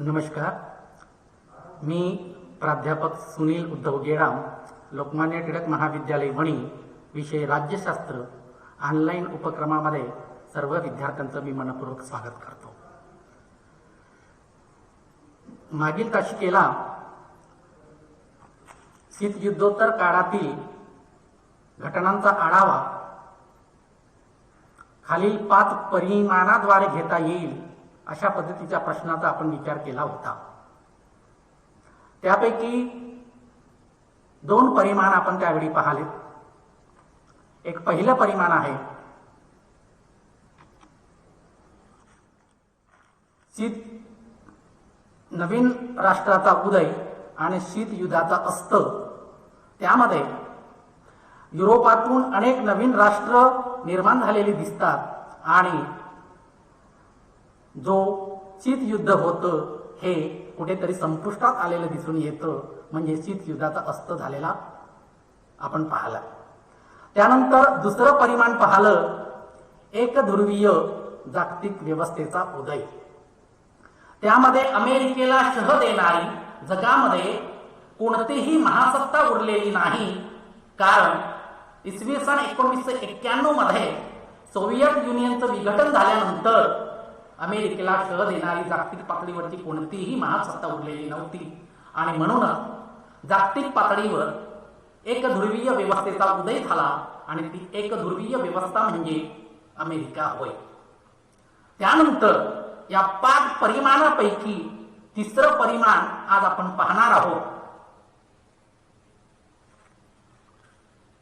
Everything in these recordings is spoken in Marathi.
नमस्कार. मी प्राध्यापक सुनील उद्धव गेडाम, लोकमान्य टिळक महाविद्यालय वणी, विषय राज्यशास्त्र ऑनलाईन उपक्रमामध्ये सर्व विद्यार्थ्यांचं मी मनपूर्वक स्वागत करतो. मागील तासिकेला शीतयुद्धोत्तर काळातील घटनांचा आढावा खालील 5 परिमाणाद्वारे घेता येईल अशा पद्धतीच्या प्रश्नाचा आपण विचार केला होता. त्यापैकी 2 परिमाण आपण त्यावेळी पाहिले. एक पहिलं परिमाण आहे नवीन राष्ट्राचा उदय आणि शीतयुद्धाचा अस्त. त्यामध्ये युरोपातून अनेक नवीन राष्ट्र निर्माण झालेली दिसतात आणि जो शीतयुद्ध होतं हे कुठेतरी संपुष्टात आलेलं दिसून येतं, म्हणजे शीतयुद्धाचा अस्त झालेला आपण पाहिला. त्यानंतर दुसरं परिमाण पाहिलं एकध्रुवीय जागतिक व्यवस्थेचा उदय. त्यामध्ये अमेरिकेला शह देणारी जगामध्ये कोणतीही महासत्ता उरलेली नाही, कारण इसवी सन 1991 मध्ये सोव्हिएट युनियनचं विघटन झाल्यानंतर अमेरिकेला शह देणारी जागतिक पातळीवरची कोणतीही महासत्ता उरलेली नव्हती आणि म्हणूनच जागतिक पातळीवर एकध्रुवीय व्यवस्थेचा उदय झाला आणि ती एकध्रुवीय व्यवस्था म्हणजे अमेरिका होय. त्यानंतर या 5 परिमाणापैकी तिसरं परिमाण आज आपण पाहणार आहोत.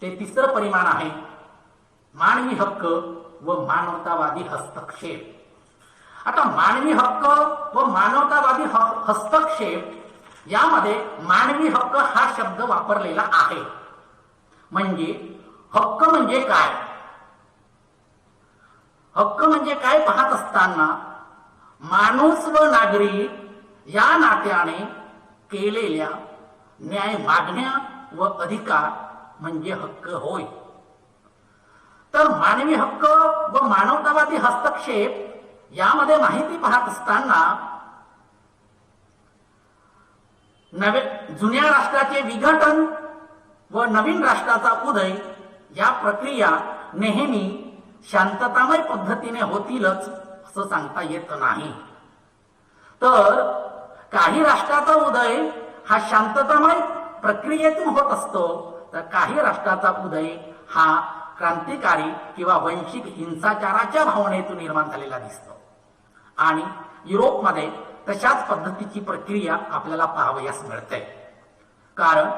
ते तिसरं परिमाण आहे मानवी हक्क व मानवतावादी हस्तक्षेप. आता मानवी हक्क व मानवतावादी हस्तक्षेप यामध्ये मानवी हक्क हा शब्द वापरलेला आहे. म्हणजे हक्क म्हणजे काय, हक्क म्हणजे काय पाहत असताना माणूस व नागरिक या नात्याने केलेल्या न्याय मागण्या व अधिकार म्हणजे हक्क होय. तर मानवी हक्क व मानवतावादी हस्तक्षेप यामध्ये माहिती पाहत असताना जुन्या राष्ट्राचे विघटन व नवीन राष्ट्राचा उदय या प्रक्रिया नेहमी शांततामय पद्धतीने होतीलच असं सांगता येत नाही. तर काही राष्ट्राचा उदय हा शांततामय प्रक्रियेतून होत असतो, तर काही राष्ट्राचा उदय हा क्रांतिकारी किंवा वंशिक हिंसाचाराच्या भावनेतून निर्माण झालेला दिसतो. आणि युरोपमध्ये तशाच पद्धतीची प्रक्रिया आपल्याला पाहावयास मिळते. कारण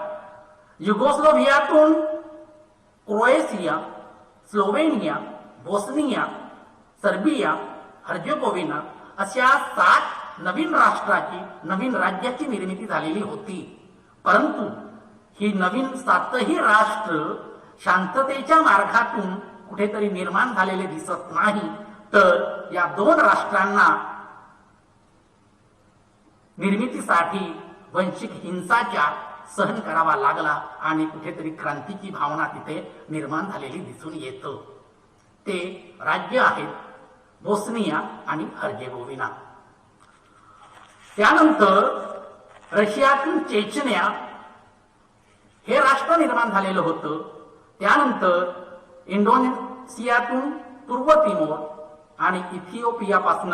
युगोस्लोव्हियातून Croatia, Slovenia, Bosnia, Serbia, Herzegovina अशा 7 नवीन राज्याची निर्मिती झालेली होती. परंतु ही नवीन 7ही राष्ट्र शांततेच्या मार्गातून कुठेतरी निर्माण झालेले दिसत नाही. तर या 2 राष्ट्रांना निर्मितीसाठी वंशिक हिंसाचार सहन करावा लागला आणि कुठेतरी क्रांतीची भावना तिथे निर्माण झालेली दिसून येतं. ते राज्य आहेत बोस्निया आणि हर्जेगोविना. त्यानंतर रशियातून चेचन्या हे राष्ट्र निर्माण झालेलं होतं. त्यानंतर इंडोनेशियातून पूर्व तिमोर आणि इथिओपियापासून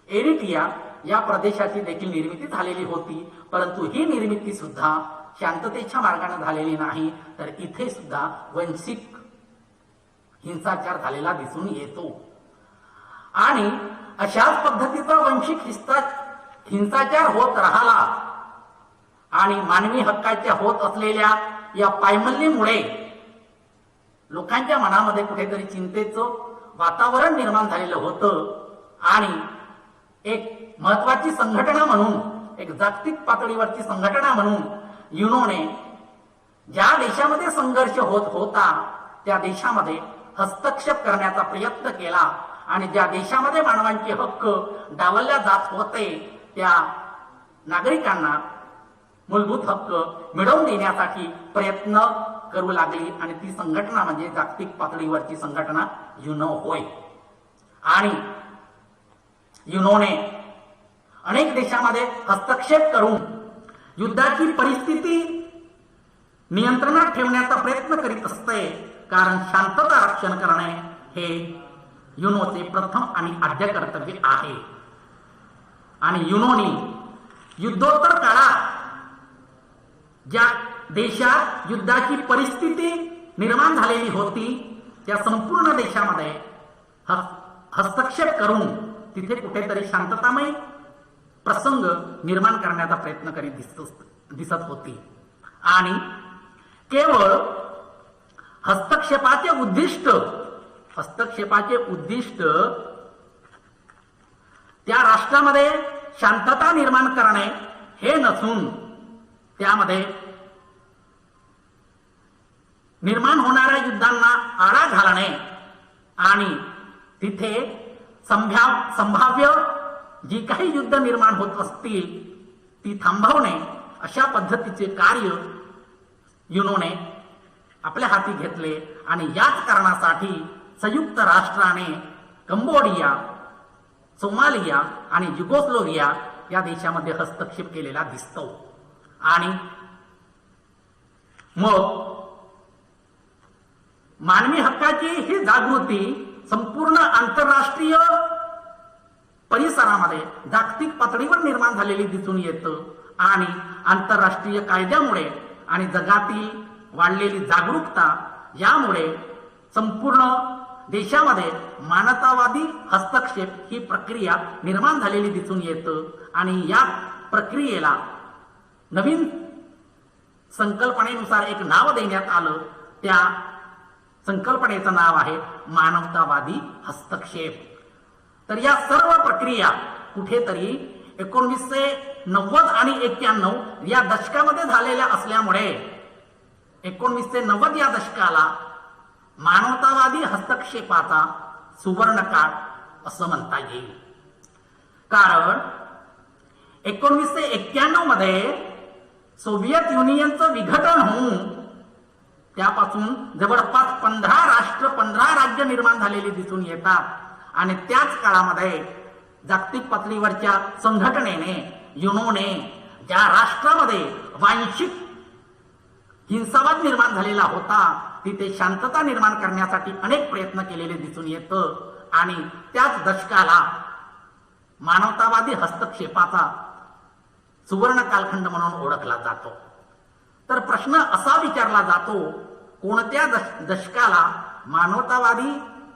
एरिट्रिया या प्रदेशाची देखील निर्मिती झालेली होती. परंतु ही निर्मिती सुद्धा शांततेच्या मार्गाने झालेली नाही, तर इथे सुद्धा वंशिक हिंसाचार झालेला दिसून येतो. आणि अशाच पद्धतीचा वंशिक हिंसाचार होत राहिला आणि मानवी हक्काच्या होत असलेल्या या पायमल्लीमुळे लोकांच्या मनामध्ये कुठेतरी चिंतेचं वातावरण निर्माण झालेलं होतं. आणि एक महत्वाची संघटना म्हणून, एक जागतिक पातळीवरची संघटना म्हणून युनोने ज्या देशामध्ये संघर्ष होत होता त्या देशामध्ये हस्तक्षेप करण्याचा प्रयत्न केला आणि ज्या देशामध्ये मानवांचे हक्क डावलल्या जात होते त्या नागरिकांना मूलभूत हक्क मिळवून देण्यासाठी प्रयत्न करू लागली. आणि ती संघटना म्हणजे जागतिक पातळीवरची संघटना युनो होय. आणि युनोने अनेक देशामध्ये हस्तक्षेप करून युद्धाची परिस्थिती नियंत्रणात ठेवण्याचा प्रयत्न करीत असते, कारण शांतता रक्षण करणे हे युनोचे प्रथम आणि आद्य कर्तव्य आहे. आणि युनोने युद्धोत्तर काळात ज्या देशात युद्धाची परिस्थिती निर्माण झालेली होती त्या संपूर्ण देशामध्ये हस्तक्षेप करून तिथे कुठेतरी शांततामय प्रसंग निर्माण करण्याचा प्रयत्न करीत दिसत होती. आणि केवळ हस्तक्षेपाचे उद्दिष्ट त्या राष्ट्रामध्ये शांतता निर्माण करणे हे नसून त्यामध्ये निर्माण होणाऱ्या युद्धांना आळा घालणे आणि तिथे संभाव्य जी काही युद्ध निर्माण होत असतील ती थांबवणे अशा पद्धतीचे कार्य युनोने आपल्या हाती घेतले. आणि याच कारणासाठी संयुक्त राष्ट्राने कंबोडिया, सोमालिया आणि युगोस्लोव्हिया या देशामध्ये हस्तक्षेप केलेला दिसतो. आणि मग मानवी हक्काची ही जागृती संपूर्ण आंतरराष्ट्रीय परिसरामध्ये जागतिक पातळीवर निर्माण झालेली दिसून येतं. आणि आंतरराष्ट्रीय कायद्यामुळे आणि जगातील वाढलेली जागरूकता यामुळे संपूर्ण देशामध्ये मानवतावादी हस्तक्षेप ही प्रक्रिया निर्माण झालेली दिसून येतं. आणि या प्रक्रियेला नवीन संकल्पनेनुसार एक नाव देण्यात आलं. त्या संकल्पनेचं नाव आहे मानवतावादी हस्तक्षेप. तर या सर्व प्रक्रिया कुठेतरी 1990 आणि 91 या दशकामध्ये झालेल्या असल्यामुळे 1990 या दशकाला मानवतावादी हस्तक्षेपाचा सुवर्णकाळ असं म्हणता येईल. कारण 1991 मध्ये सोव्हिएत युनियनचं विघटन होऊन त्यापासून जवळपास 15 राज्य निर्माण झालेली दिसून येतात. आणि त्याच काळामध्ये जागतिक पातळीवरच्या संघटनेने युनोने ज्या राष्ट्रामध्ये वांशिक हिंसावाद निर्माण झालेला होता तिथे शांतता निर्माण करण्यासाठी अनेक प्रयत्न केलेले दिसून येतं. आणि त्याच दशकाला मानवतावादी हस्तक्षेपाचा सुवर्ण कालखंड म्हणून ओळखला जातो. तर प्रश्न असा विचारला जातो, कोणत्या दशकाला मानवतावादी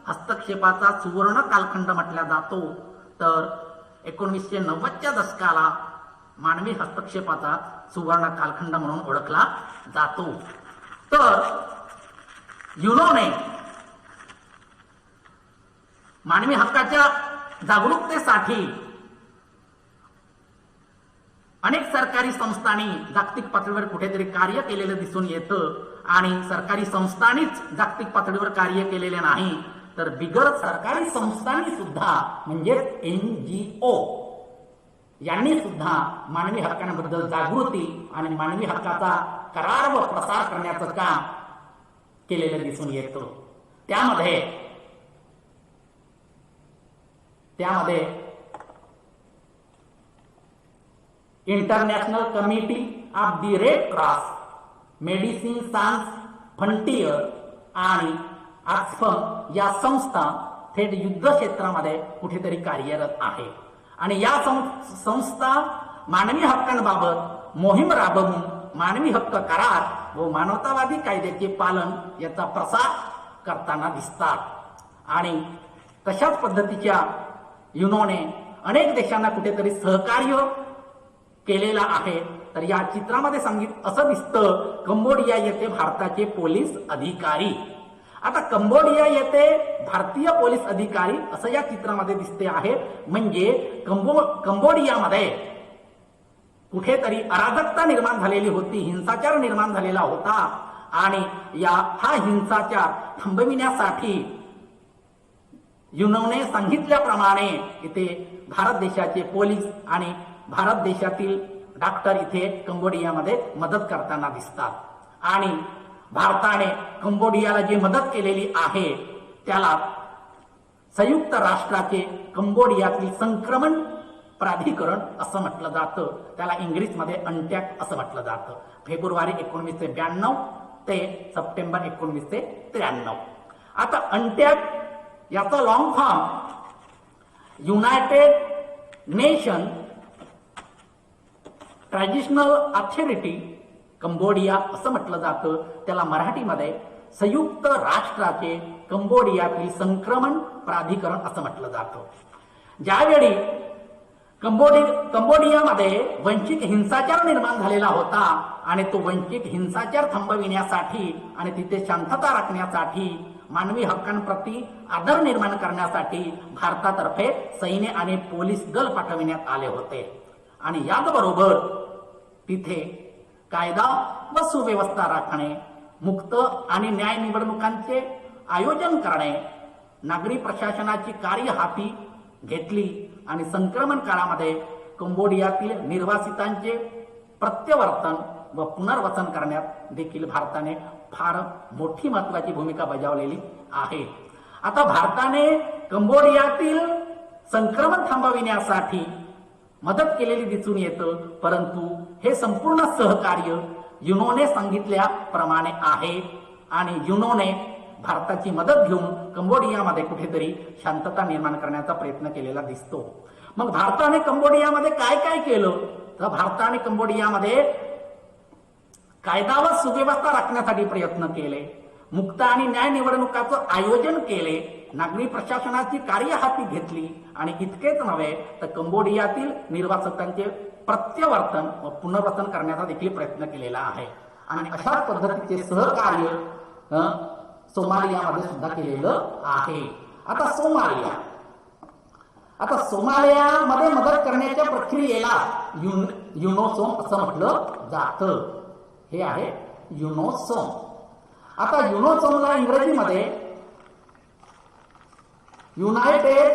हस्तक्षेपाचा सुवर्ण कालखंड म्हटला जातो? तर 1990च्या दशकाला मानवी हस्तक्षेपाचा सुवर्ण कालखंड म्हणून ओळखला जातो. तर युनोने मानवी हक्काच्या जागरूकतेसाठी अनेक सरकारी संस्थांनी जागतिक पातळीवर कुठेतरी कार्य केलेलं दिसून येतं. आणि सरकारी संस्थांनीच जागतिक पातळीवर कार्य केलेले नाही तर बिगर सरकारी संस्थांनी सुद्धा म्हणजेच NGO यांनी सुद्धा मानवी हक्कांबद्दल जागृती आणि मानवी हक्काचा करार व प्रसार करण्याचं काम केलेलं दिसून येतं. त्यामध्ये international committee of the red cross, medicine सान्स फ्रंटियर आणि ऑक्सफम या संस्था थेट युद्ध क्षेत्रामध्ये कुठेतरी कार्यरत आहे. आणि या संस्था मानवी हक्कांबाबत मोहीम राबवून मानवी हक्क करार व मानवतावादी कायद्याचे पालन याचा प्रसार करताना दिसतात. आणि तशाच पद्धतीच्या युनोने अनेक देशांना कुठेतरी सहकार्य केलेला आहे. तर या चित्रामध्ये असं दिसतं, कंबोडिया येथे भारताचे पोलीस अधिकारी. आता कंबोडिया येथे भारतीय पोलीस अधिकारी असं या चित्रामध्ये दिसते आहे. म्हणजे कंबोडियामध्ये कुठेतरी अराजकता निर्माण झालेली होती, हिंसाचार निर्माण झालेला होता. आणि हा हिंसाचार थांबविण्यासाठी युनोने सांगितल्याप्रमाणे इथे भारत देशाचे पोलीस आणि भारत देशातील डॉक्टर इथे कंबोडियामध्ये मदत करताना दिसतात. आणि भारताने कंबोडियाला जी मदत केलेली आहे त्याला संयुक्त राष्ट्राचे कंबोडियातील संक्रमण प्राधिकरण असं म्हटलं जातं. त्याला इंग्लिशमध्ये अंटॅक असं म्हटलं जातं. फेब्रुवारी 1992 ते सप्टेंबर 1993. आता अंटॅक याचा long form United nation traditional authority Cambodia असं म्हटलं जातं. त्याला मराठीमध्ये संयुक्त राष्ट्राचे कंबोडियातील संक्रमण प्राधिकरण असं म्हटलं जातं. ज्यावेळी कंबोडियामध्ये वंचित हिंसाचार निर्माण झालेला होता आणि तो वंचित हिंसाचार थांबविण्यासाठी आणि तिथे शांतता राखण्यासाठी, मानवी हक्कांप्रती आदर निर्माण करण्यासाठी भारतातर्फे सैन्य आणि पोलीस दल पाठविण्यात आले होते. आणि याचबरोबर तिथे कायदा व सुव्यवस्था राखणे, मुक्त आणि न्याय निवडणुकांचे आयोजन करणे, नागरी प्रशासनाची कार्य हाती घेतली आणि संक्रमण काळामध्ये कंबोडियातील निर्वासितांचे प्रत्यावर्तन व पुनर्वसन करण्यात देखील भारताने फार मोठी महत्वाची भूमिका बजावलेली आहे. आता भारताने कंबोडियातील संक्रमण थांबविण्यासाठी मदत केलेली दिसून येतं, परंतु हे संपूर्ण सहकार्य युनोने सांगितल्याप्रमाणे आहे आणि युनोने भारताची मदत घेऊन कंबोडियामध्ये कुठेतरी शांतता निर्माण करण्याचा प्रयत्न केलेला दिसतो. मग भारताने कंबोडियामध्ये काय काय केलं? तर भारताने कंबोडियामध्ये कायदा व सुव्यवस्था राखण्यासाठी प्रयत्न केले, मुक्त आणि न्याय निवडणुकाचं आयोजन केले, नागरी प्रशासनाची कार्य हाती घेतली आणि इतकेच नव्हे तर कंबोडियातील निर्वासितांचे प्रत्यावर्तन व पुनर्वसन करण्याचा देखील प्रयत्न केलेला आहे. आणि अशा पद्धतीचे सहकार्य सोमालियामध्ये सुद्धा केलेलं आहे. आता सोमालियामध्ये मदत करण्याच्या प्रक्रियेला युनोसोम असं म्हटलं जातं. हे आहे युनोसोम. आता युनोसोमला इंग्रजीमध्ये युनायटेड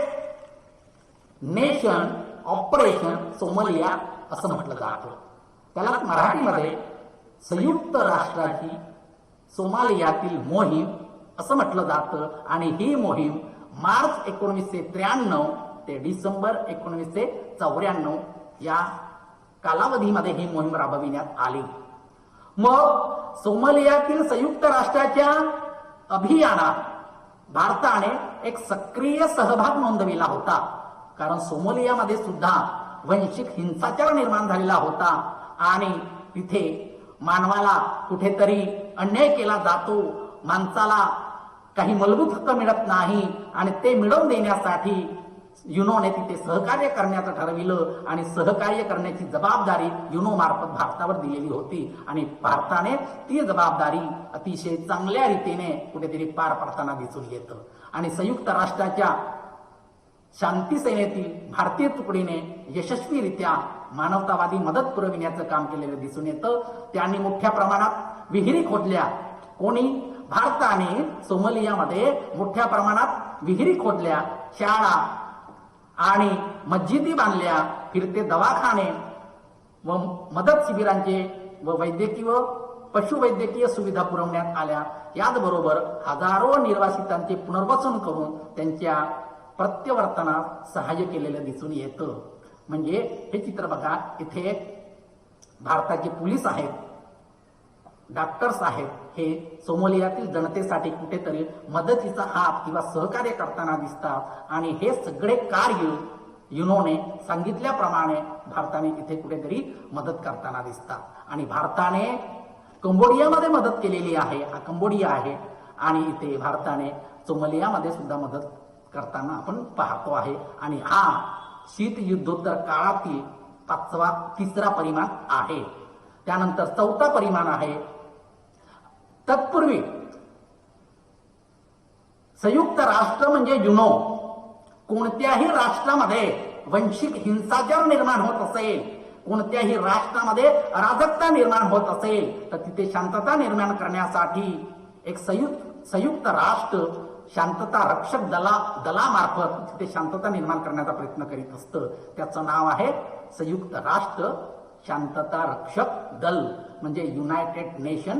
नेशन ऑपरेशन सोमालिया असं म्हटलं जातं. त्याला मराठीमध्ये संयुक्त राष्ट्राची सोमालियातील मोहीम असं म्हटलं जातं. आणि ही मोहीम मार्च 1993 ते डिसेंबर 1994 या कालावधीमध्ये ही मोहीम राबविण्यात आली. मग सोमालियातील संयुक्त राष्ट्राच्या अभियानात भारताने एक सक्रिय सहभाग नोंदविला होता, कारण सोमालियामध्ये सुद्धा वंशिक हिंसाचार निर्माण झालेला होता आणि तिथे मानवाला कुठेतरी अन्याय केला जातो, माणसाला काही मूलभूत हक्क मिळत नाही आणि ते मिळवून देण्यासाठी युनोने तिथे सहकार्य करण्याचं ठरविलं आणि सहकार्य करण्याची जबाबदारी युनो मार्फत भारतावर दिलेली होती आणि भारताने ती जबाबदारी अतिशय चांगल्या रीतीने कुठेतरी पार पडताना दिसून येतं. आणि संयुक्त राष्ट्राच्या शांती सेनेतील भारतीय तुकडीने यशस्वीरित्या मानवतावादी मदत पुरविण्याचं काम केलेलं दिसून येतं. त्यांनी मोठ्या प्रमाणात विहिरी खोदल्या. कोणी? भारताने सोमालियामध्ये मोठ्या प्रमाणात विहिरी खोदल्या, शाळा आणि मस्जिदी बांधल्या, फिरते दवाखाने व मदत शिबिरांचे व वैद्यकीय व पशुवैद्यकीय सुविधा पुरवण्यात आल्या. याचबरोबर हजारो निर्वासितांचे पुनर्वसन करून त्यांच्या प्रत्यावर्तनास सहाय्य केलेलं दिसून येतं. म्हणजे हे चित्र बघा, इथे भारताचे पोलीस आहेत, डॉक्टर्स आहेत, हे सोमालियातील जनतेसाठी कुठेतरी मदतीचा हात किंवा सहकार्य करताना दिसतात. आणि हे सगळे कार्य युनोने सांगितल्याप्रमाणे भारताने इथे कुठेतरी मदत करताना दिसतात. आणि भारताने कंबोडियामध्ये मदत केलेली आहे. हा कंबोडिया आहे आणि इथे भारताने सोमालियामध्ये सुद्धा मदत करताना आपण पाहतो आहे. आणि हा शीतयुद्धोत्तर काळातील तिसरा परिमाण आहे. त्यानंतर चौथा परिमाण आहे. तत्पूर्वी संयुक्त राष्ट्र म्हणजे युनो कोणत्याही राष्ट्रामध्ये वंशिक हिंसाचार निर्माण होत असेल, कोणत्याही राष्ट्रामध्ये अराजकता निर्माण होत असेल तर तिथे शांतता निर्माण करण्यासाठी एक संयुक्त राष्ट्र शांतता रक्षक दलामार्फत तिथे शांतता निर्माण करण्याचा प्रयत्न करीत असतं. त्याचं नाव आहे संयुक्त राष्ट्र शांतता रक्षक दल, म्हणजे युनायटेड नेशन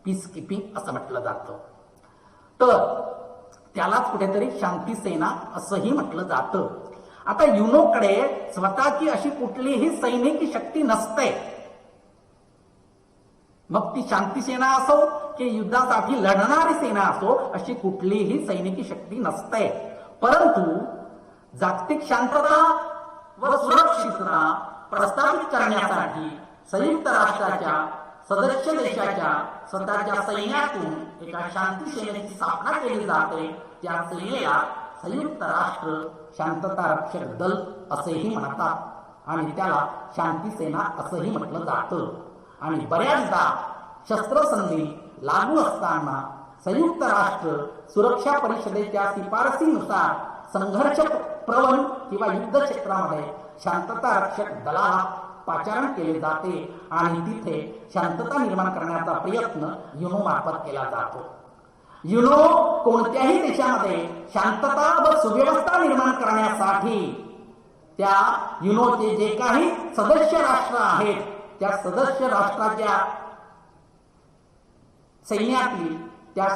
पीस कीपिंग असं म्हटलं जातं. तर त्यालाच कुठेतरी शांती सेना असंही म्हटलं जातं. आता युनोकडे स्वतःची अशी कुठलीही सैनिकी शक्ती नसते, मग ती शांती सेना असो की युद्धासाठी लढणारी सेना असो, अशी कुठलीही सैनिकी शक्ती नसते. परंतु जागतिक शांतता व सुरक्षितता प्रस्थापित करण्यासाठी संयुक्त राष्ट्राच्या सदस्य देशाच्या स्वतःच्या सैन्यातून एका शांती सेनेची स्थापना केली जाते. त्या सेनेला संयुक्त राष्ट्र शांतता रक्षक दल असेही म्हणतात आणि त्याला शांती सेना असंही म्हटलं जातं. आणि बऱ्याचदा शस्त्रसंधी लागू असताना संयुक्त राष्ट्र सुरक्षा परिषदेच्या शिफारसीनुसार संघर्ष प्रवण किंवा युद्ध क्षेत्रामध्ये शांतता रक्षक दलाला पाचारण केले जाते आणि तिथे शांतता निर्माण करण्याचा प्रयत्न युनो मार्फत केला जातो. युनो कोणत्याही देशामध्ये शांतता व सुव्यवस्था निर्माण करण्यासाठी त्या युनोचे जे काही सदस्य राष्ट्र आहेत त्या सदस्य राष्ट्राच्या सैन्यातील त्या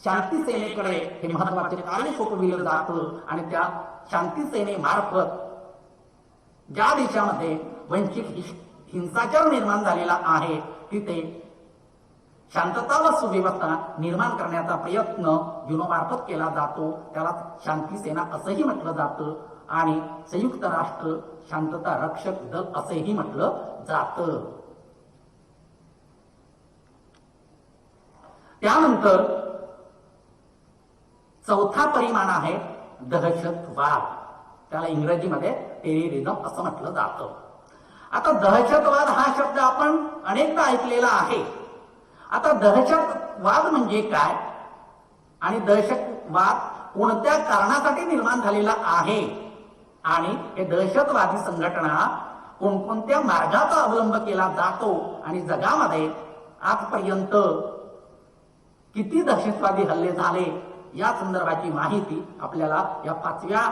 शांती सेनेकडे हे महत्वाचे कार्य सोपविलं जातं आणि त्या शांती सेनेमार्फत ज्या देशामध्ये वैश्विक हिंसाचार निर्माण झालेला आहे तिथे शांतता व सुव्यवस्था निर्माण करण्याचा प्रयत्न युनोमार्फत केला जातो. त्याला शांती सेना असंही म्हटलं जातं आणि संयुक्त राष्ट्र शांतता रक्षक दल असेही म्हटलं जातं. त्यानंतर चौथा परिमाण आहे दहशतवाद. त्याला इंग्रजीमध्ये टेररिझम असं म्हटलं जातं. आता दहशतवाद हा शब्द आपण अनेकदा ऐकलेला आहे. आता दहशतवाद म्हणजे काय आणि दहशतवाद कोणत्या कारणासाठी निर्माण झालेला आहे आणि हे दहशतवादी संघटना कोणकोणत्या मार्गाचा अवलंब केला जातो आणि जगामध्ये आजपर्यंत किती दहशतवादी हल्ले झाले या संदर्भाची माहिती आपल्याला या 5व्या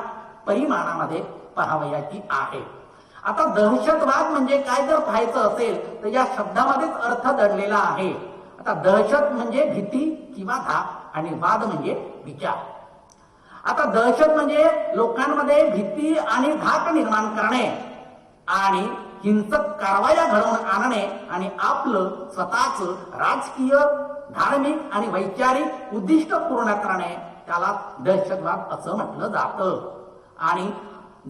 परिमाणामध्ये पाहावयाची आहे. आता दहशतवाद म्हणजे काय जर पाहायचं असेल तर या शब्दामध्येच अर्थ दडलेला आहे. आता दहशत म्हणजे भीती किंवा धाक आणि वाद म्हणजे विचार. आता दहशत म्हणजे लोकांमध्ये भीती आणि धाक निर्माण करणे आणि हिंसक कारवाया घडवून आणणे आणि आपलं स्वतःच राजकीय, धार्मिक आणि वैचारिक उद्दिष्ट पूर्ण करणे, त्याला दहशतवाद असं म्हटलं जातं. आणि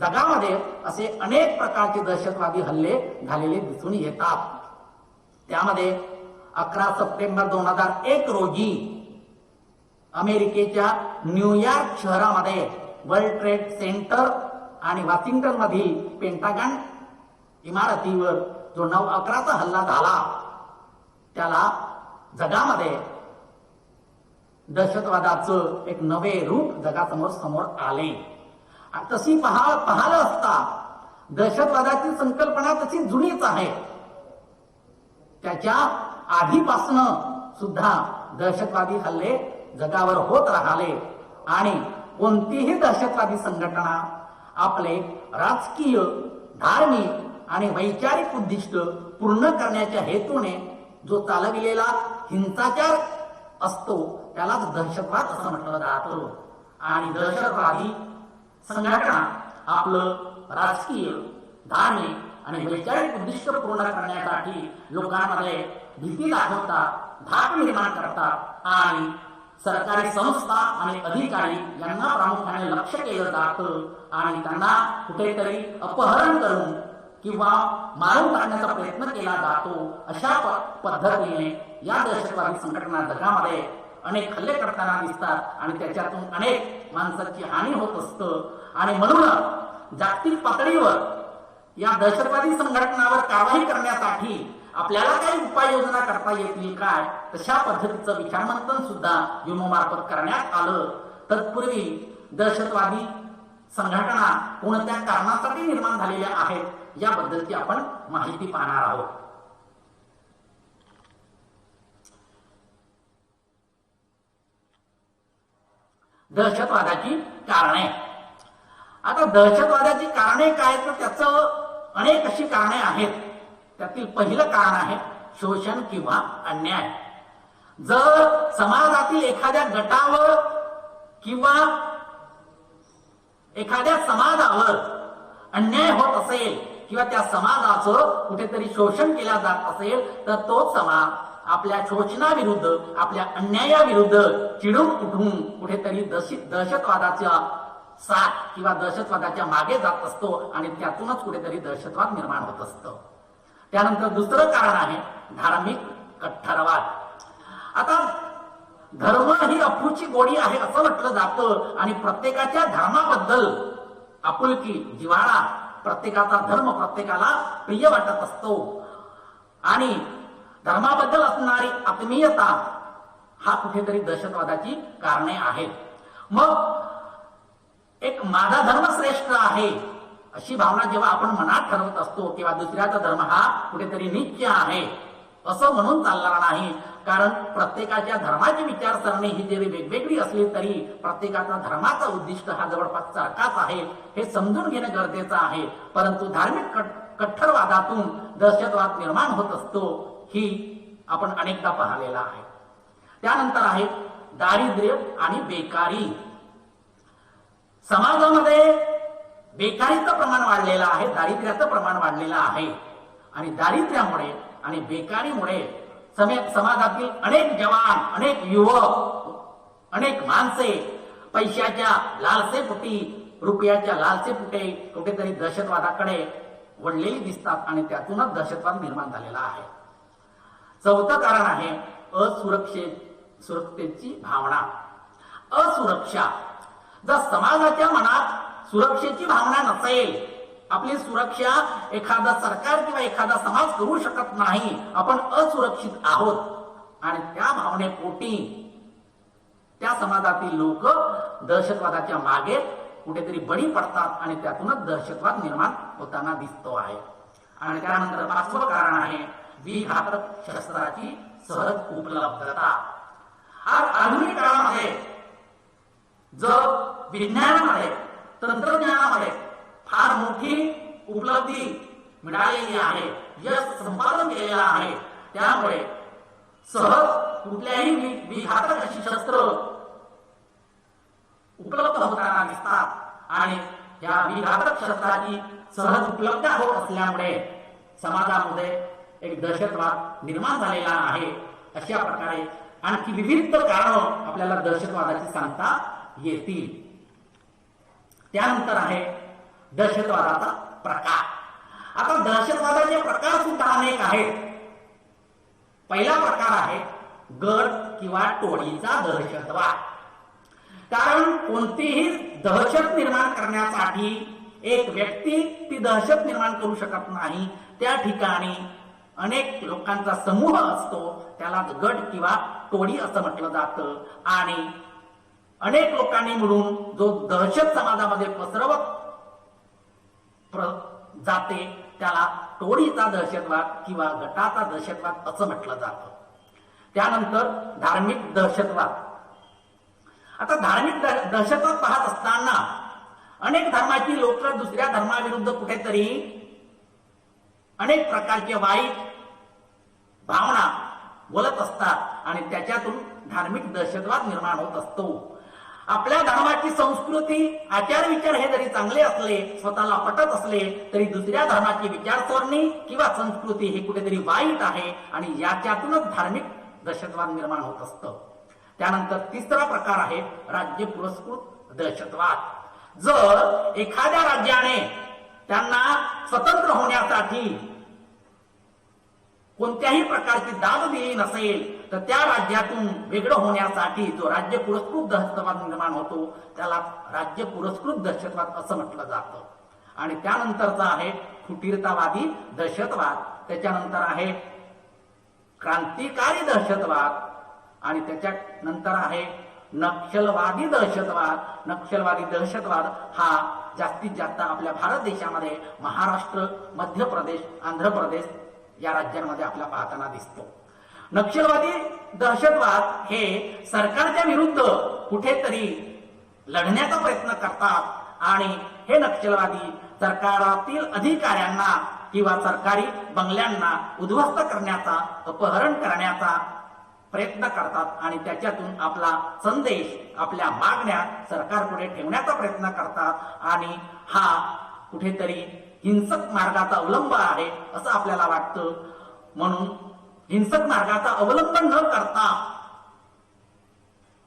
जगामध्ये असे अनेक प्रकारचे दहशतवादी हल्ले झालेले दिसून येतात. त्यामध्ये 11 सप्टेंबर 2001 रोजी अमेरिकेच्या न्यूयॉर्क शहरामध्ये वर्ल्ड ट्रेड सेंटर आणि वॉशिंग्टन मधील पेंटागन इमारतीवर जो 9/11चा हल्ला झाला त्याला जगामध्ये दहशतवादाचं एक नवे रूप जगासमोर आले. तशी पाहायला असता दहशतवादाची संकल्पना तशी जुनीच आहे. त्याच्या आधीपासनं सुद्धा दहशतवादी हल्ले जगावर होत राहिले आणि कोणतीही दहशतवादी संघटना आपले राजकीय, धार्मिक आणि वैचारिक उद्दिष्ट पूर्ण करण्याच्या हेतूने जो चालविलेला हिंसाचार असतो त्यालाच दहशतवाद असं म्हटलं जातं. आणि दहशतवादी संघटना आपलं राजकीय, धार्मिक आणि वैचारिक उद्दिष्ट पूर्ण करण्यासाठी लोकांमध्ये भीती दाखवतात, धाक निर्माण करतात आणि सरकारी संस्था आणि अधिकारी यांना प्रामुख्याने लक्ष केलं जातं आणि त्यांना कुठेतरी अपहरण करून किंवा मारून टाकण्याचा प्रयत्न केला जातो. अशा पद्धतीने या दहशतवादी संघटना जगामध्ये अनेक हल्ले करताना दिसतात आणि त्याच्यातून अनेक माणसाची हानी होत असतं. आणि म्हणून जागतिक पातळीवर या दहशतवादी संघटनावर कारवाई करण्यासाठी आपल्याला काही उपाययोजना करता येतील काय, तशा पद्धतीचं विचारमंथन सुद्धा युनो मार्फत करण्यात आलं. तत्पूर्वी दहशतवादी संघटना कोणत्या कारणासाठी निर्माण झालेल्या आहेत याबद्दलची आपण माहिती पाहणार आहोत. दहशतवादाची कारणे. आता दहशतवादाची कारणे काय तर त्याचं अनेक अशी कारणे आहेत. त्यातील पहिलं कारण आहे शोषण किंवा अन्याय. जर समाजातील एखाद्या गटावर किंवा एखाद्या समाजावर अन्याय होत असेल किंवा त्या समाजाचं कुठेतरी शोषण केलं जात असेल तर तोच समाज आपल्या शोषणाविरुद्ध, आपल्या अन्यायाविरुद्ध चिडून उठून कुठेतरी दहशतवादाच्या साथ किंवा दहशतवादाच्या मागे जात असतो आणि त्यातूनच कुठेतरी दहशतवाद निर्माण होत असतं. त्यानंतर दुसरं कारण आहे धार्मिक कट्टरवाद. आता धर्म ही अफूची गोडी आहे असं म्हटलं जातं आणि प्रत्येकाच्या धर्माबद्दल आपुलकी, जिव्हाळा, प्रत्येकाचा धर्म प्रत्येकाला प्रिय वाटत असतो आणि धर्माबद्दल असणारी आत्मीयता हा कुठेतरी दहशतवादाची कारणे आहेत. मग एक माझा धर्म श्रेष्ठ आहे अशी भावना जेव्हा आपण मनात ठरवत असतो किंवा दुसऱ्याचा धर्म हा कुठेतरी नीच आहे असं म्हणून चालणार नाही. कारण प्रत्येकाच्या धर्माची विचारसरणी ही जरी वेगवेगळी असली तरी प्रत्येकाचा धर्माचा उद्दिष्ट हा जवळपास सारखाच आहे हे समजून घेणं गरजेचं आहे. परंतु धार्मिक कट्टरवादातून दहशतवाद निर्माण होत असतो ही आपण अनेकदा पाहिलेला आहे. त्यानंतर आहे दारिद्र्य आणि बेकारी. समाजामध्ये बेकारीचं प्रमाण वाढलेलं आहे, दारिद्र्याचं प्रमाण वाढलेलं आहे आणि दारिद्र्यामुळे आणि बेकारीमुळे समाजातील अनेक जवान, अनेक युवक, अनेक माणसे पैशाच्या लालसेपोटी, रुपयाच्या लालसेपोटी कुठेतरी दहशतवादाकडे वळलेली दिसतात आणि त्यातूनच दहशतवाद निर्माण झालेला आहे. चौथं कारण आहे सुरक्षेची भावना. असुरक्षा. जर समाजाच्या मनात सुरक्षेची भावना नसेल, आपली सुरक्षा एखादा सरकार किंवा एखादा समाज करू शकत नाही, आपण असुरक्षित आहोत आणि त्या भावनेपोटी त्या समाजातील लोक दहशतवादाच्या मागे कुठेतरी बळी पडतात आणि त्यातूनच दहशतवाद निर्माण होताना दिसतो आहे. आणि त्यानंतर पाचवं कारण आहे विघातक शस्त्राची सहज उपलब्धता. आज आधुनिक काळामध्ये जग विज्ञानामध्ये, तंत्रज्ञानामध्ये फार मोठी उपलब्धी मिळालेली आहे, यश संपादन केलेलं आहे. त्यामुळे सहज कुठल्याही विघातक अशी शस्त्र उपलब्ध होताना दिसतात आणि या विघातक शस्त्राची सहज उपलब्ध होत असल्यामुळे समाजामध्ये एक दहशतवाद निर्माण झालेला आहे. अशा प्रकारे आणखी विविध कारण आपल्याला दहशतवादाची सांगता येतील. त्यानंतर आहे दहशतवादाचा प्रकार. आता दहशतवादाचे प्रकार सुद्धा अनेक आहेत. पहिला प्रकार आहे गट किंवा टोळीचा दहशतवाद. कारण कोणतीही दहशत निर्माण करण्यासाठी एक व्यक्ती ती दहशत निर्माण करू शकत नाही. त्या ठिकाणी अनेक लोकांचा समूह असतो, त्याला गट किंवा टोळी असं म्हटलं जातं आणि अनेक लोकांनी मिळून जो दहशत समाजामध्ये पसरवत जाते त्याला टोळीचा दहशतवाद किंवा गटाचा दहशतवाद असं म्हटलं जातं. त्यानंतर धार्मिक दहशतवाद. आता धार्मिक दहशतवाद पाहत असताना अनेक धर्माची लोक दुसऱ्या धर्माविरुद्ध कुठेतरी अनेक प्रकारचे वाईट भावना बोलत असतात आणि त्याच्यातून धार्मिक दहशतवाद निर्माण होत असतो. आपल्या धर्माची संस्कृती, आचार विचार हे जरी चांगले असले, स्वतःला पटत असले तरी दुसऱ्या धर्माची विचारसरणी किंवा संस्कृती ही कुठेतरी वाईट आहे आणि याच्यातूनच धार्मिक दहशतवाद निर्माण होत असतं. त्यानंतर तिसरा प्रकार आहे राज्य पुरस्कृत दहशतवाद. जर एखाद्या राज्याने त्यांना स्वतंत्र होण्यासाठी कोणत्याही प्रकारची दाद दिली नसेल तर त्या राज्यातून वेगळं होण्यासाठी जो राज्य पुरस्कृत दहशतवाद निर्माण होतो त्याला राज्य पुरस्कृत दहशतवाद असं म्हटलं जातं. आणि त्यानंतरचा आहे फुटीरतावादी दहशतवाद. त्याच्यानंतर आहे क्रांतिकारी दहशतवाद आणि त्याच्यानंतर आहे नक्षलवादी दहशतवाद. नक्षलवादी दहशतवाद हा जास्तीत जास्त आपल्या भारत देशामध्ये महाराष्ट्र, मध्य प्रदेश, आंध्र प्रदेश या राज्यांमध्ये आपल्याला पाहताना दिसतो. नक्षलवादी दहशतवाद हे सरकारच्या विरुद्ध कुठेतरी लढण्याचा प्रयत्न करतात आणि हे नक्षलवादी सरकारातील अधिकाऱ्यांना किंवा सरकारी बंगल्यांना उद्ध्वस्त करण्याचा, अपहरण करण्याचा प्रयत्न करतात आणि त्याच्यातून आपला संदेश, आपल्या मागण्या सरकारपुढे ठेवण्याचा प्रयत्न करतात आणि हा कुठेतरी हिंसक मार्गाचा अवलंब आहे असं आपल्याला वाटतं. म्हणून हिंसक मार्गाचा अवलंब न करता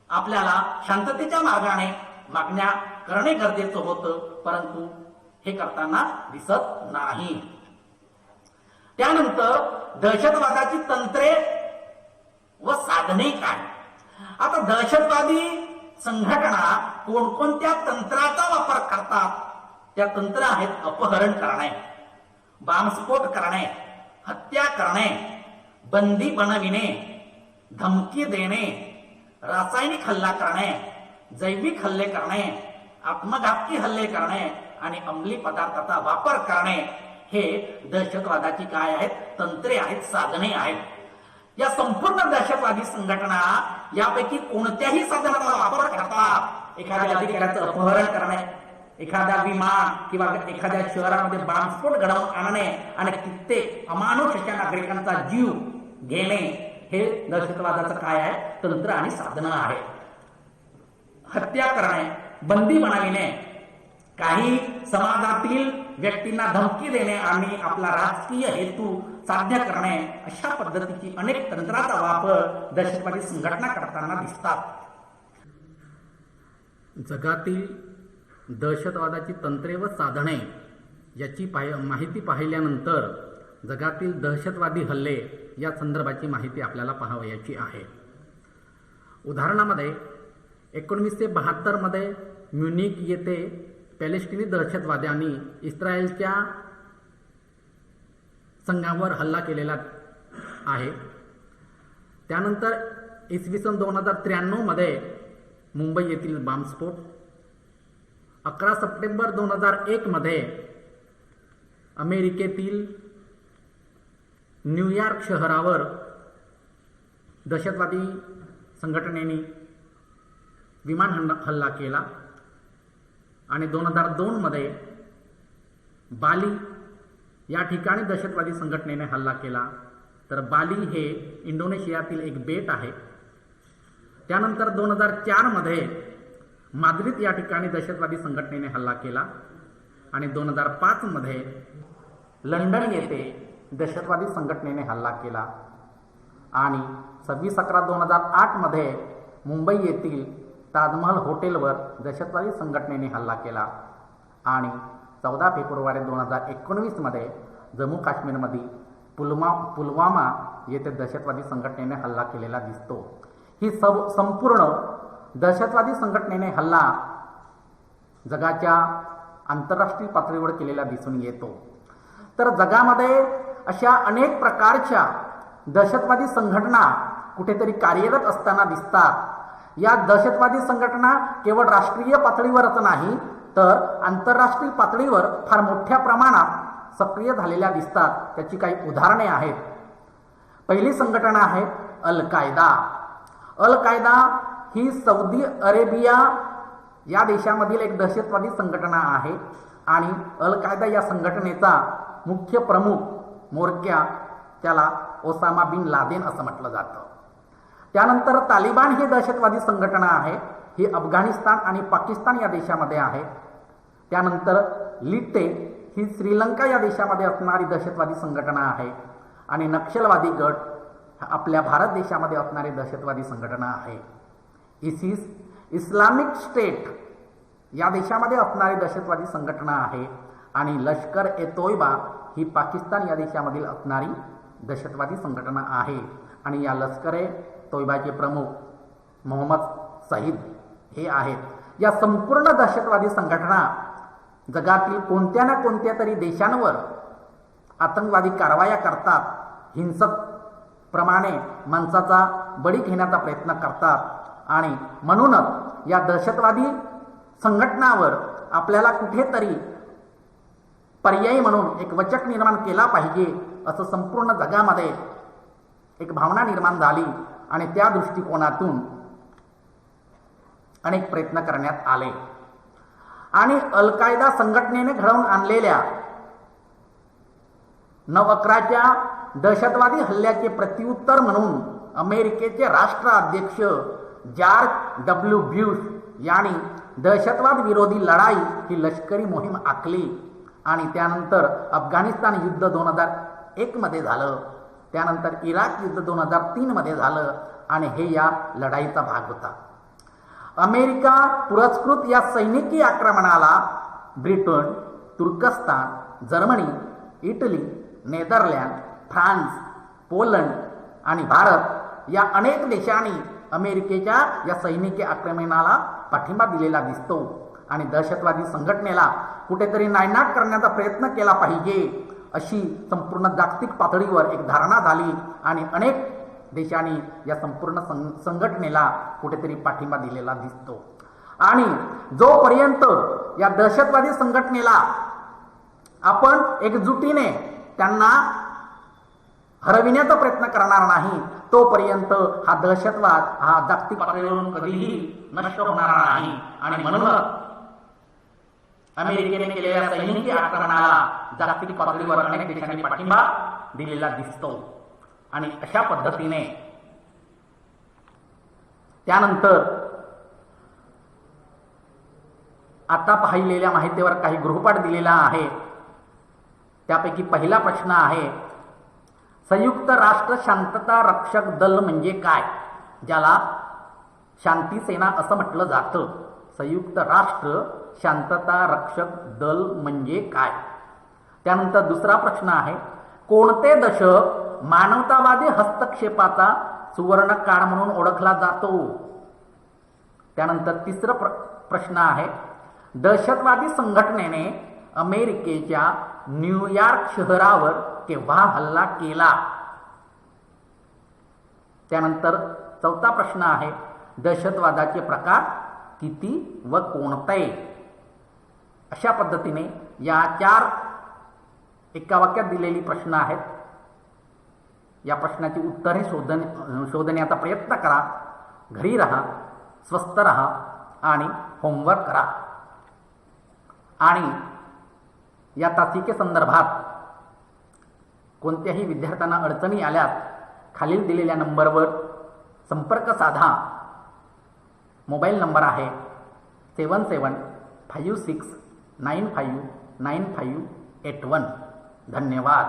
आपल्याला शांततेच्या मार्गाने मागण्या करणे गरजेचं होतं, परंतु हे करताना दिसत नाही. त्यानंतर दहशतवादाची तंत्रे व साधने काय. आता दहशतवादी संघटना कोणकोणत्या तंत्राचा वापर करतात. त्या तंत्र आहेत अपहरण करणे, बॉम्बस्फोट करणे, हत्या करणे, बंदी बनविणे, धमकी देणे, रासायनिक हल्ला करणे, जैविक हल्ले करणे, आत्मघातकी हल्ले करणे आणि अंमली पदार्थाचा वापर करणे हे दहशतवादाची काय आहेत, तंत्रे आहेत, साधने आहेत. या संपूर्ण दहशतवादी संघटना यापैकी कोणत्याही साधनाचा वापर करतात. एखाद्या अधिकाऱ्याचं अपहरण करणे, एखादा विमान किंवा एखाद्या शहरामध्ये बॉम्बस्फोट घडवून आणणे आणि तिथे अमानुष अशा नागरिकांचा जीव घेणे हे दहशतवादाचं काय आहे, तंत्र आणि साधनं आहे. हत्या करणे, बंदी बनविणे, काही समाजातील व्यक्तींना धमकी देणे आणि आपला राजकीय हेतू साध्य करणे अशा पद्धतीची अनेक तंत्राचा वापर दहशतवादी संघटना करताना दिसतात. जगातील दहशतवादाची तंत्रे व साधने याची माहिती पाहिल्यानंतर जगातील दहशतवादी हल्ले या संदर्भाची माहिती आपल्याला पाहावयाची आहे. उदाहरणामध्ये 1972 मध्ये म्युनिक येथे पॅलेस्टिनी दहशतवाद्यांनी इस्रायलच्या संघावर हल्ला केलेला आहे. त्यानंतर इसवी सन 2093 मध्ये मुंबई येथील बॉम्बस्फोट, 11 सप्टेंबर 2001 मध्ये अमेरिकेतील न्यूयॉर्क शहरावर दहशतवादी संघटनेने विमान हल्ला केला आणि 2002 मध्ये बाली या ठिकाणी दहशतवादी संघटनेने हल्ला केला. तर बाली हे इंडोनेशियातील एक बेट आहे. त्यानंतर 2004 मध्ये माद्रिद या ठिकाणी दहशतवादी संघटनेने हल्ला केला आणि 2005 मध्ये लंडन येथे दहशतवादी संघटनेने हल्ला केला आणि 26/11/2008 मध्ये मुंबई येथील ताजमहल हॉटेलवर दहशतवादी संघटनेने हल्ला केला आणि 14 फेब्रुवारी 2019 मध्ये जम्मू काश्मीरमधील पुलवामा येथे दहशतवादी संघटनेने हल्ला केलेला दिसतो. ही संपूर्ण दहशतवादी संघटनेने हल्ला जगाच्या आंतरराष्ट्रीय पातळीवर केलेला दिसून येतो. तर जगामध्ये अशा अनेक प्रकारच्या दहशतवादी संघटना कुठेतरी कार्यरत असताना दिसतात. या दहशतवादी संघटना केवळ राष्ट्रीय पातळीवरच नाही तर आंतरराष्ट्रीय पातळीवर फार मोठ्या प्रमाणात सक्रिय झालेल्या दिसतात. त्याची काही उदाहरणे आहेत. पहिली संघटना आहे अल कायदा. अल कायदा ही सौदी अरेबिया या देशामधील एक दहशतवादी संघटना आहे आणि अल कायदा या संघटनेचा मुख्य प्रमुख म्होरक्या त्याला ओसामा बिन लादेन असं म्हटलं जातं. त्यानंतर तालिबान ही दहशतवादी संघटना आहे. ही अफगाणिस्तान आणि पाकिस्तान या देशामध्ये आहे. त्यानंतर लिट्टे ही श्रीलंका या देशामध्ये असणारी दहशतवादी संघटना आहे आणि नक्षलवादी गट आपल्या भारत देशामध्ये असणारी दहशतवादी संघटना आहे. इसिस इस्लामिक स्टेट या देशामध्ये असणारी दहशतवादी संघटना आहे आणि लष्कर ए तोयबा ही पाकिस्तान या देशामधील असणारी दहशतवादी संघटना आहे आणि या लष्कर ए तोयबाचे प्रमुख मोहम्मद सईद हे आहेत. या संपूर्ण दहशतवादी संघटना जगातील कोणत्या ना कोणत्या तरी देशांवर आतंकवादी कारवाया करतात, हिंसक प्रमाणे माणसाचा बळी घेण्याचा प्रयत्न करतात आणि म्हणूनच या दहशतवादी संघटनावर आपल्याला कुठेतरी पर्यायी म्हणून एक वचक निर्माण केला पाहिजे असं संपूर्ण जगामध्ये एक भावना निर्माण झाली आणि त्या दृष्टिकोनातून अनेक प्रयत्न करण्यात आले आणि अल कायदा संघटनेने घडवून आणलेल्या 9/11च्या दहशतवादी हल्ल्याचे प्रत्युत्तर म्हणून अमेरिकेचे राष्ट्राध्यक्ष जॉर्ज W. बुश यांनी दहशतवाद विरोधी लढाई ही लष्करी मोहीम आखली आणि त्यानंतर अफगाणिस्तान युद्ध 2001 मध्ये झालं, त्यानंतर इराक युद्ध 2003 मध्ये झालं आणि हे या लढाईचा भाग होता. अमेरिका पुरस्कृत या सैनिकी आक्रमणाला ब्रिटन, तुर्कस्तान, Germany, Italy, Netherland, France, Poland आणि भारत या अनेक देशांनी अमेरिकेच्या या सैनिकी आक्रमणाला पाठिंबा दिलेला दिसतो आणि दहशतवादी संघटनेला कुठेतरी नायनाट करण्याचा प्रयत्न केला पाहिजे अशी संपूर्ण जागतिक पातळीवर एक धारणा झाली आणि अनेक देशांनी या संपूर्ण संघटनेला कुठेतरी पाठिंबा दिलेला दिसतो. आणि जोपर्यंत या दहशतवादी संघटनेला आपण एकजुटीने त्यांना हरविण्याचा प्रयत्न करणार नाही तोपर्यंत हा दहशतवाद हा जागतिक पातळीवरून कधीही नष्ट होणार नाही. आणि म्हणूनच अमेरिकेने केलेल्या सैनिकी आक्रमणाला जागतिक पातळीवर अनेक देशांनी पाठिंबा दिलेला दिसतो. आणि अशा पद्धतीने त्यानंतर आता पाहिलेल्या माहितीवर काही गृहपाठ दिलेला आहे. त्यापैकी पहिला प्रश्न आहे, संयुक्त राष्ट्र शांतता रक्षक दल म्हणजे काय, ज्याला शांती सेना असं म्हटलं जातं. संयुक्त राष्ट्र शांतता रक्षक दल म्हणजे काय. त्यानंतर दुसरा प्रश्न आहे, कोणते दशक मानवतावादी हस्तक्षेपाचा सुवर्ण काळ म्हणून ओळखला जातो. त्यानंतर तिसरा प्रश्न आहे, दहशतवादी संघटनेने अमेरिकेच्या न्यूयॉर्क शहरावर केव्हा हल्ला केला. त्यानंतर चौथा प्रश्न आहे, दहशतवादाचे प्रकार किती व कोणते. अशा पद्धतीने या 4 एका वाक्यात दिलेली प्रश्न आहेत. या प्रश्नाची उत्तरे शोधण्याचा प्रयत्न करा. घरी राहा, स्वस्थ राहा आणि होमवर्क करा. आणि या तासिके संदर्भात कोणत्याही विद्यार्थ्यांना अडचणी आल्यास खालील दिलेल्या नंबरवर संपर्क साधा. मोबाईल नंबर आहे 7756959581. धन्यवाद.